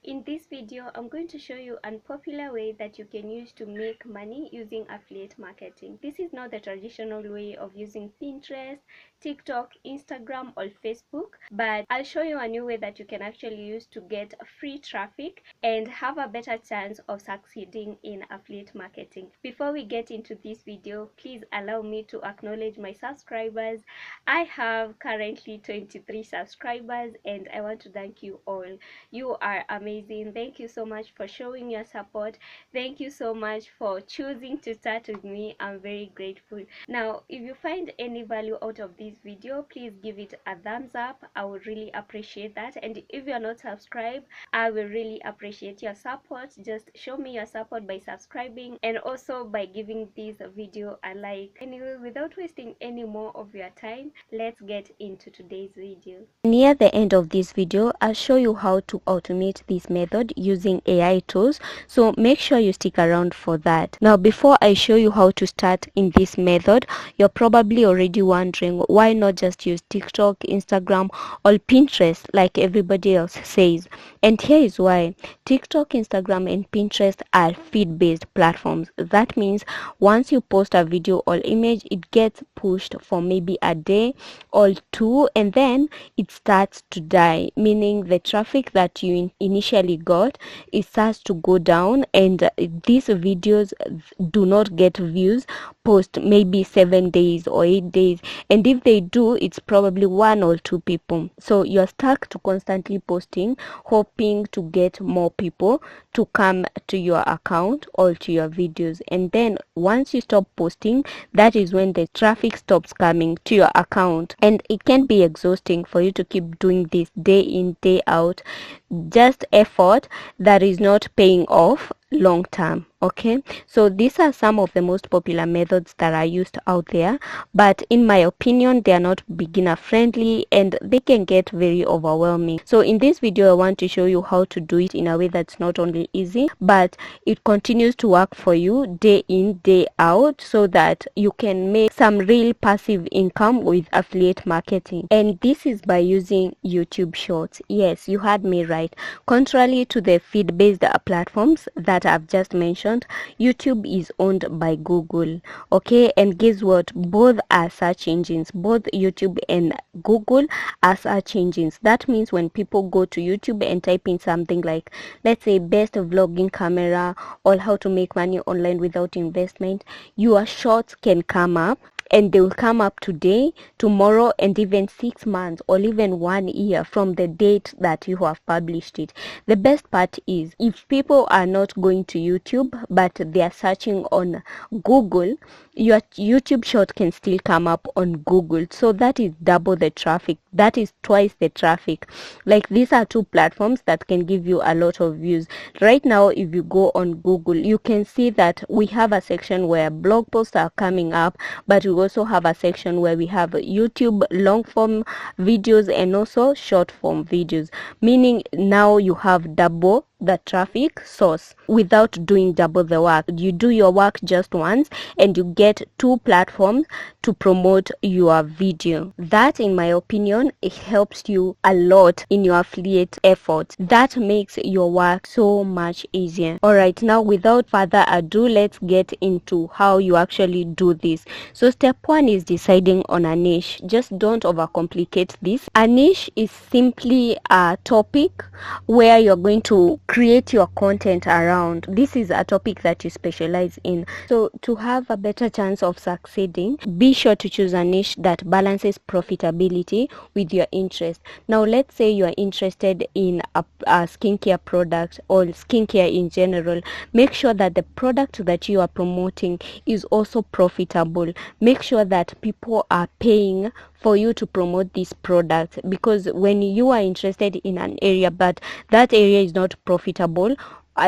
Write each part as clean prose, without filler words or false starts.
In this video, I'm going to show you a popular way that you can use to make money using affiliate marketing. This is not the traditional way of using Pinterest, TikTok, Instagram, or Facebook, but I'll show you a new way that you can actually use to get free traffic and have a better chance of succeeding in affiliate marketing. Before we get into this video, please allow me to acknowledge my subscribers. I have currently 23 subscribers and I want to thank you all. You are amazing. Thank you so much for showing your support. Thank you so much for choosing to start with me. I'm very grateful. Now, if you find any value out of this video, please give it a thumbs up. I would really appreciate that. And if you're not subscribed, I will really appreciate your support. Just show me your support by subscribing and also by giving this video a like. Anyway, without wasting any more of your time, let's get into today's video. Near the end of this video, I'll show you how to automate this method using AI tools, so make sure you stick around for that. Now, before I show you how to start in this method, you're probably already wondering why not just use TikTok, Instagram, or Pinterest like everybody else says. And here is why. TikTok, Instagram, and Pinterest are feed-based platforms. That means once you post a video or image, it gets pushed for maybe a day or two, and then it starts to die, meaning the traffic that you initially got, it starts to go down, and these videos do not get views post maybe 7 days or 8 days, and if they do, it's probably 1 or 2 people. So you're stuck to constantly posting, hoping to get more people to come to your account or to your videos. And then once you stop posting, that is when the traffic stops coming to your account, and it can be exhausting for you to keep doing this day in, day out, just effort that is not paying off long term. Okay, so these are some of the most popular methods that are used out there, but in my opinion, they are not beginner friendly and they can get very overwhelming. So in this video, I want to show you how to do it in a way that's not only easy, but it continues to work for you day in, day out, so that you can make some real passive income with affiliate marketing. And this is by using YouTube Shorts. Yes, you heard me right. Contrary to the feed-based platforms that I've just mentioned, YouTube is owned by Google. Okay, and guess what? Both are search engines. Both YouTube and Google are search engines. That means when people go to YouTube and type in something like, let's say, best vlogging camera or how to make money online without investment, your shorts can come up, and they will come up today, tomorrow, and even 6 months or even 1 year from the date that you have published it. The best part is, if people are not going to YouTube but they are searching on Google, your YouTube short can still come up on Google. So that is double the traffic. That is twice the traffic. Like, these are two platforms that can give you a lot of views. Right now, if you go on Google, you can see that we have a section where blog posts are coming up, but we also have a section where we have YouTube long form videos and also short form videos, meaning now you have double the traffic source without doing double the work. You do your work just once and you get 2 platforms to promote your video. That, in my opinion, it helps you a lot in your affiliate efforts. That makes your work so much easier. Alright, now without further ado, let's get into how you actually do this. So step 1 is deciding on a niche. Just don't overcomplicate this. A niche is simply a topic where you're going to create your content around. This is a topic that you specialize in. So to have a better chance of succeeding, be sure to choose a niche that balances profitability with your interest. Now, let's say you are interested in a skincare product or skincare in general. Make sure that the product that you are promoting is also profitable. Make sure that people are paying for you to promote this product, because when you are interested in an area but that area is not profitable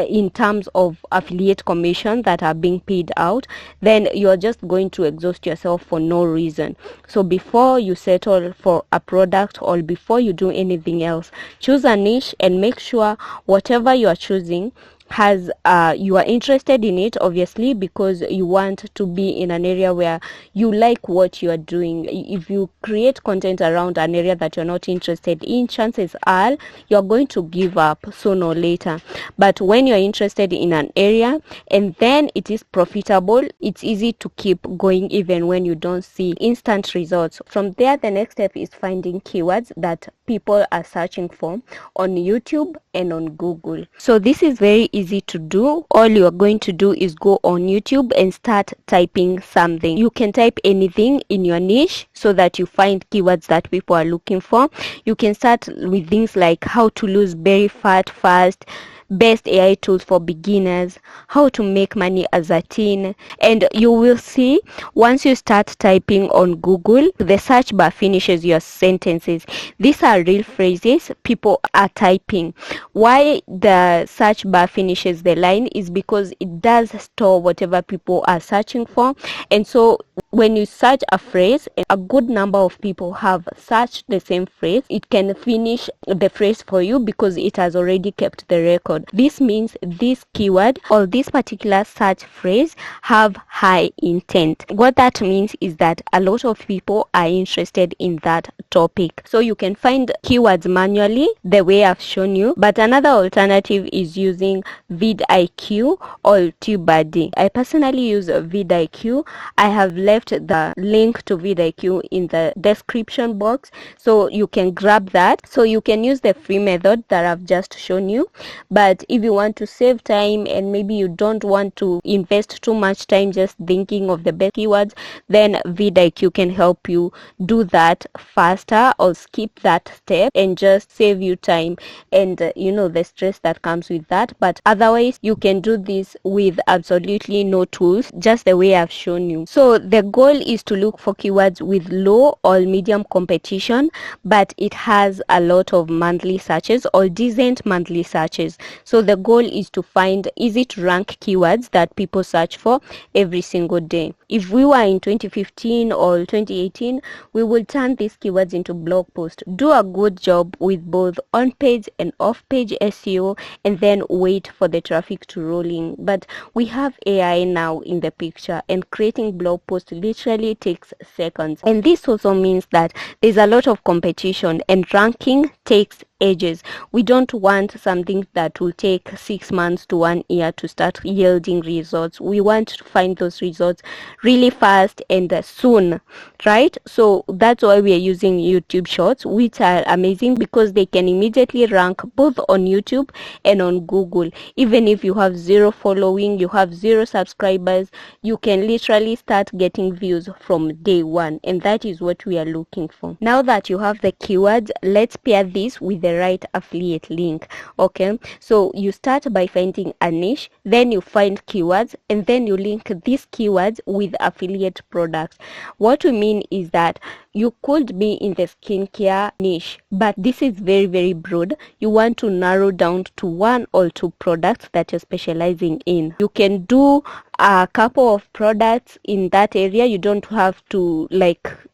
in terms of affiliate commission that are being paid out, then you're just going to exhaust yourself for no reason. So before you settle for a product or before you do anything else, choose a niche and make sure whatever you are choosing has you are interested in it, obviously, because you want to be in an area where you like what you are doing. If you create content around an area that you're not interested in, chances are you're going to give up sooner or later. But when you're interested in an area and then it is profitable, it's easy to keep going even when you don't see instant results. From there, the next step is finding keywords that people are searching for on YouTube and on Google. So this is very easy to do. All you are going to do is go on YouTube and start typing something. You can type anything in your niche so that you find keywords that people are looking for. You can start with things like how to lose belly fat fast, best AI tools for beginners, how to make money as a teen, and you will see once you start typing on Google, the search bar finishes your sentences. These are real phrases people are typing. Why the search bar finishes the line is because it does store whatever people are searching for, and so when you search a phrase, a good number of people have searched the same phrase, it can finish the phrase for you because it has already kept the record. This means this keyword or this particular search phrase have high intent. What that means is that a lot of people are interested in that topic. So you can find keywords manually the way I've shown you, but another alternative is using vidIQ or TubeBuddy. I personally use vidIQ. I have left the link to vidIQ in the description box, so you can grab that. So you can use the free method that I've just shown you, but if you want to save time and maybe you don't want to invest too much time just thinking of the best keywords, then vidIQ can help you do that faster or skip that step and just save you time and the stress that comes with that. But otherwise you can do this with absolutely no tools, just the way I've shown you. So the goal is to look for keywords with low or medium competition, but it has a lot of monthly searches or decent monthly searches. So the goal is to find easy to rank keywords that people search for every single day. If we were in 2015 or 2018, we will turn these keywords into blog posts. Do a good job with both on-page and off-page SEO, and then wait for the traffic to roll in. But we have AI now in the picture, and creating blog posts literally takes seconds. And this also means that there's a lot of competition and ranking takes ages. We don't want something that will take 6 months to 1 year to start yielding results. We want to find those results really fast and soon, right? So that's why we are using YouTube Shorts, which are amazing because they can immediately rank both on YouTube and on Google. Even if you have 0 following, you have 0 subscribers, you can literally start getting views from day one, and that is what we are looking for. Now that you have the keywords, let's pair this with the right affiliate link. Okay, so you start by finding a niche, then you find keywords, and then you link these keywords with affiliate products. What we mean is that you could be in the skincare niche, but this is very, very broad. You want to narrow down to 1 or 2 products that you're specializing in. You can do a couple of products in that area. You don't have to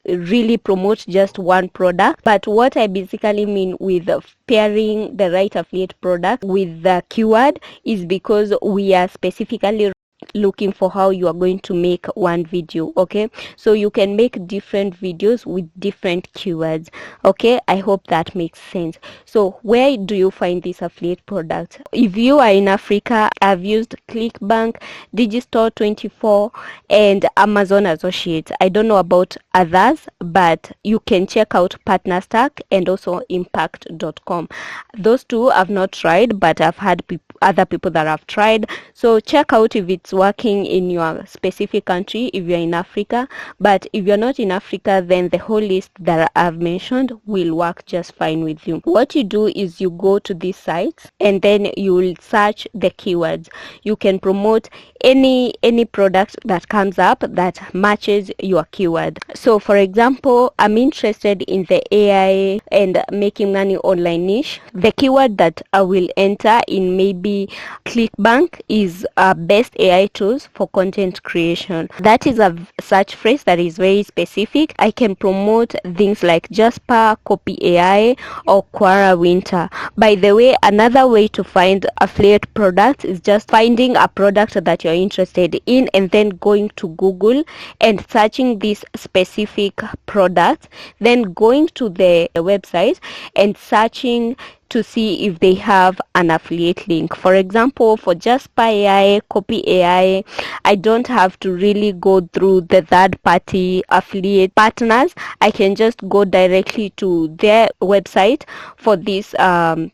really promote just one product. But what I basically mean with pairing the right affiliate product with the keyword is because we are specifically looking for how you are going to make one video. Okay, so you can make different videos with different keywords. Okay, I hope that makes sense. So where do you find these affiliate products? If you are in Africa, I've used ClickBank, Digistore24, and Amazon Associates. I don't know about others, but you can check out PartnerStack and also Impact.com. Those two I've not tried, but I've had other people that have tried. So check out if it's working in your specific country if you're in Africa. But if you're not in Africa, then the whole list that I've mentioned will work just fine with you. What you do is you go to these sites and then you will search the keywords. You can promote any product that comes up that matches your keyword. So for example, I'm interested in the AI and making money online niche. The keyword that I will enter in maybe ClickBank is best AI AI tools for content creation. That is a search phrase that is very specific. I can promote things like Jasper, Copy AI, or Quora Winter. By the way, another way to find affiliate products is just finding a product that you're interested in and then going to Google and searching this specific product, then going to the website and searching to see if they have an affiliate link. For example, for Jasper AI, Copy AI, I don't have to really go through the third-party affiliate partners. I can just go directly to their website for these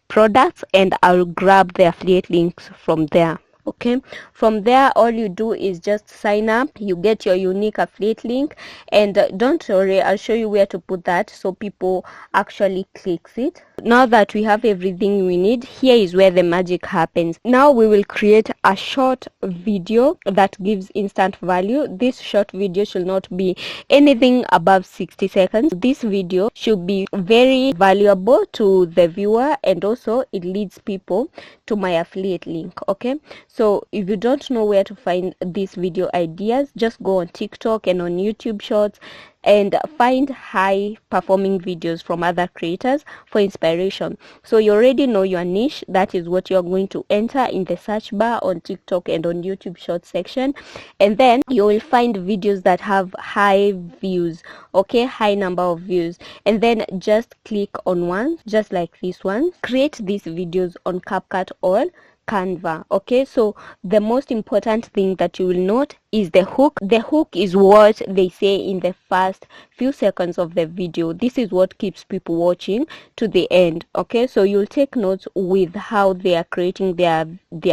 products, and I'll grab the affiliate links from there. Okay, from there all you do is just sign up. You get your unique affiliate link, and don't worry, I'll show you where to put that so people actually clicks it. Now that we have everything we need, here is where the magic happens. Now we will create a short video that gives instant value. This short video should not be anything above 60 seconds. This video should be very valuable to the viewer, and also it leads people to my affiliate link. Okay, so if you don't know where to find these video ideas, just go on TikTok and on YouTube Shorts and find high performing videos from other creators for inspiration. So you already know your niche. That is what you're going to enter in the search bar on TikTok and on YouTube Shorts section, and then you will find videos that have high views. Okay, high number of views, and then just click on one, just like this one. Create these videos on CapCut or Canva. Okay, so the most important thing that you will note is the hook. The hook is what they say in the first few seconds of the video. This is what keeps people watching to the end. Okay, so you'll take notes with how they are creating their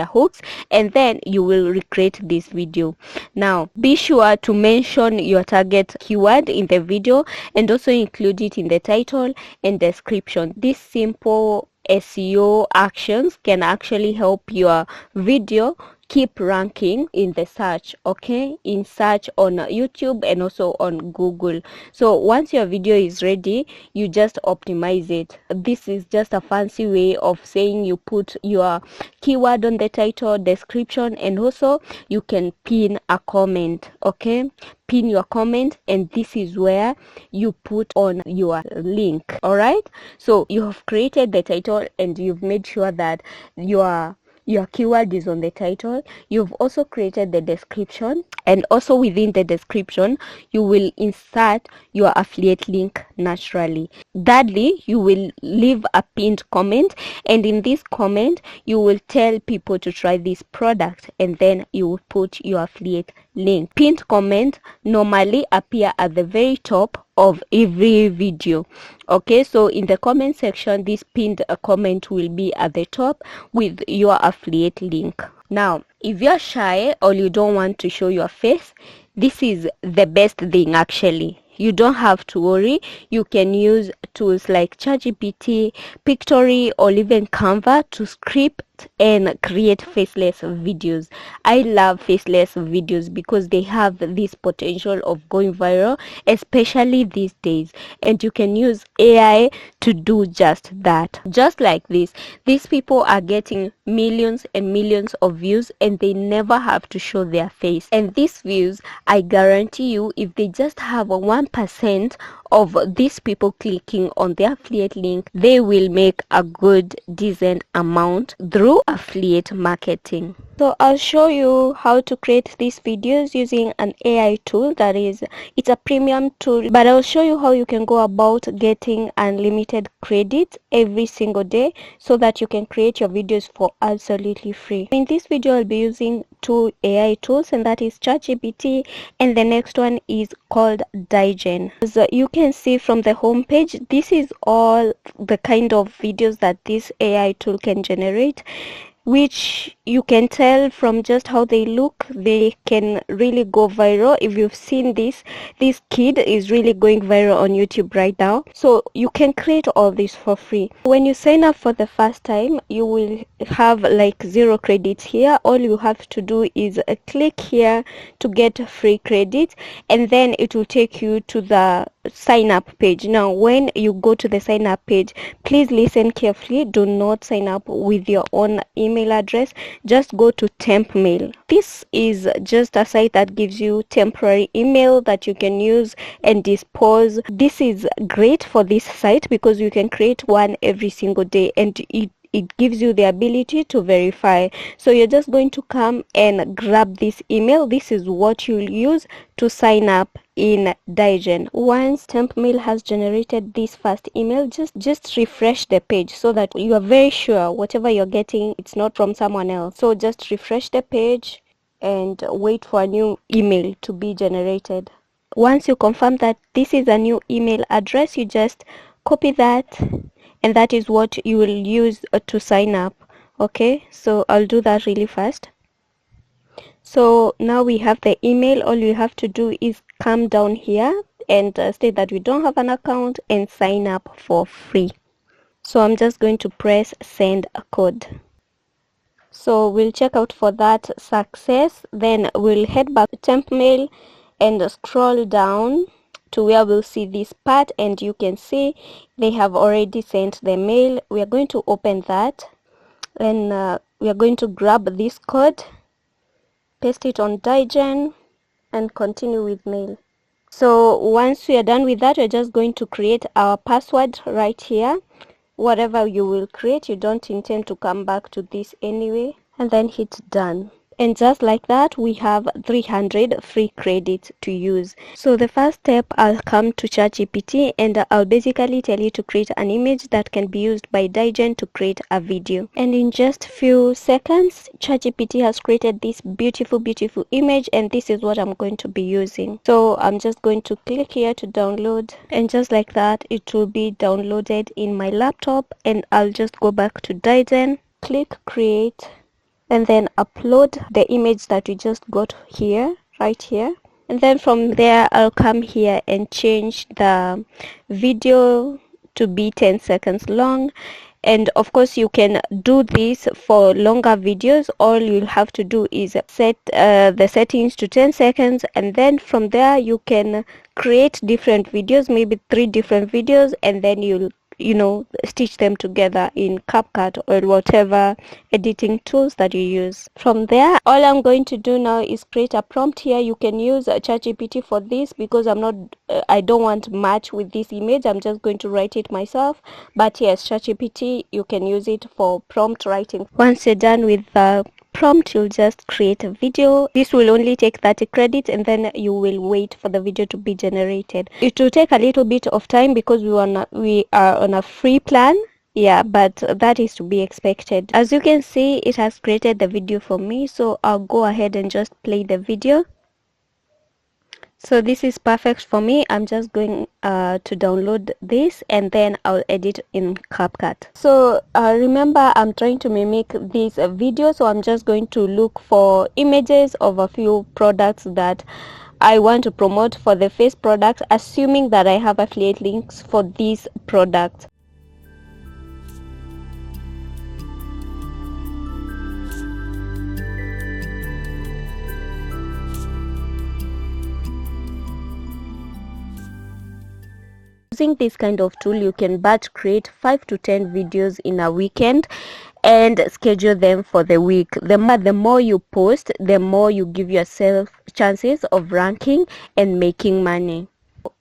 hooks, and then you will recreate this video. Now be sure to mention your target keyword in the video and also include it in the title and description. This simple SEO actions can actually help your video keep ranking in the search, okay, in search on YouTube and also on Google. So once your video is ready, you just optimize it. This is just a fancy way of saying you put your keyword on the title, description, and also you can pin a comment. Okay, pin your comment, and this is where you put on your link. All right, so you have created the title and you've made sure that your keyword is on the title. You've also created the description, and also within the description you will insert your affiliate link naturally. Thirdly, you will leave a pinned comment, and in this comment you will tell people to try this product, and then you will put your affiliate link. Pinned comment normally appear at the very top of every video. Okay, so in the comment section, this pinned comment will be at the top with your affiliate link. Now, if you're shy or you don't want to show your face, this is the best thing actually. You don't have to worry. You can use tools like ChatGPT, Pictory, or even Canva to script and create faceless videos. I love faceless videos because they have this potential of going viral, especially these days, and you can use AI to do just that. Just like this, these people are getting millions and millions of views and they never have to show their face. And these views, I guarantee you, if they just have a 1% of these people clicking on the affiliate link, they will make a good decent amount through affiliate marketing. So I'll show you how to create these videos using an AI tool. That is, it's a premium tool, but I'll show you how you can go about getting unlimited credit every single day so that you can create your videos for absolutely free. In this video I'll be using two AI tools, and that is ChatGPT, and the next one is called Digen. As you can see from the home page, this is all the kind of videos that this AI tool can generate, which you can tell from just how they look, they can really go viral. If you've seen this kid is really going viral on YouTube right now. So you can create all this for free. When you sign up for the first time, you will have like 0 credits here. All you have to do is click here to get free credit, and then it will take you to the sign up page. Now when you go to the sign up page, please listen carefully. Do not sign up with your own email email address, just go to TempMail. This is just a site that gives you temporary email that you can use and dispose. This is great for this site because you can create one every single day, and it gives you the ability to verify. So you're just going to come and grab this email. This is what you'll use to sign up in Digen. Once TempMail has generated this first email, just refresh the page so that you are very sure whatever you're getting, it's not from someone else. So just refresh the page and wait for a new email to be generated. Once you confirm that this is a new email address, you just copy that, and that is what you will use to sign up. Okay, so I'll do that really fast. So now we have the email. All you have to do is come down here and state that you don't have an account and sign up for free. So I'm just going to press send a code. So we'll check out for that success. Then we'll head back to TempMail and scroll down to where we'll see this part, and you can see they have already sent the mail. We are going to open that, and we are going to grab this code, paste it on Digen, and continue with mail. So once we are done with that, we're just going to create our password right here. Whatever you will create, you don't intend to come back to this anyway, and then hit done. And just like that, we have 300 free credits to use. So the first step, I'll come to ChatGPT and I'll basically tell you to create an image that can be used by Digen to create a video. And in just few seconds, ChatGPT has created this beautiful image, and this is what I'm going to be using. So I'm just going to click here to download, and just like that, it will be downloaded in my laptop. And I'll just go back to Digen, click create, and then upload the image that we just got here, right here. And then from there, I'll come here and change the video to be 10 seconds long. And of course, you can do this for longer videos. All you'll have to do is set the settings to 10 seconds, and then from there you can create different videos, maybe 3 different videos, and then you'll stitch them together in CapCut or whatever editing tools that you use. From there, all I'm going to do now is create a prompt here. You can use ChatGPT for this because I don't want much with this image. I'm just going to write it myself. But yes, ChatGPT, you can use it for prompt writing. Once you're done with the prompt, you'll just create a video. This will only take 30 credits, and then you will wait for the video to be generated. It will take a little bit of time because we are on a free plan. Yeah, but that is to be expected. As you can see, it has created the video for me, so I'll go ahead and just play the video. So this is perfect for me. I'm just going to download this, and then I'll edit in CapCut. So remember, I'm trying to mimic this video, so I'm just going to look for images of a few products that I want to promote for the face product, assuming that I have affiliate links for these products. Using this kind of tool, you can batch create 5 to 10 videos in a weekend and schedule them for the week. The more you post, the more you give yourself chances of ranking and making money.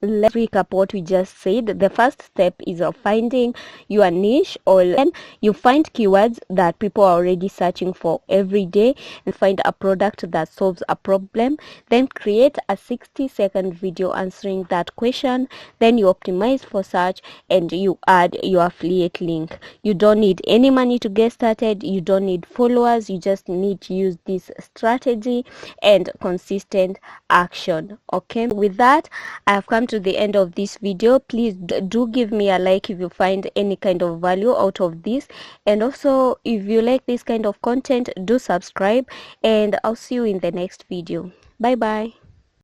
Let's recap what we just said. The first step is of finding your niche, or then you find keywords that people are already searching for every day and find a product that solves a problem. Then create a 60-second video answering that question. Then you optimize for search and you add your affiliate link. You don't need any money to get started. You don't need followers. You just need to use this strategy and consistent action. Okay, with that, I have come to the end of this video. Please do give me a like if you find any kind of value out of this, and also if you like this kind of content, do subscribe, and I'll see you in the next video. Bye bye.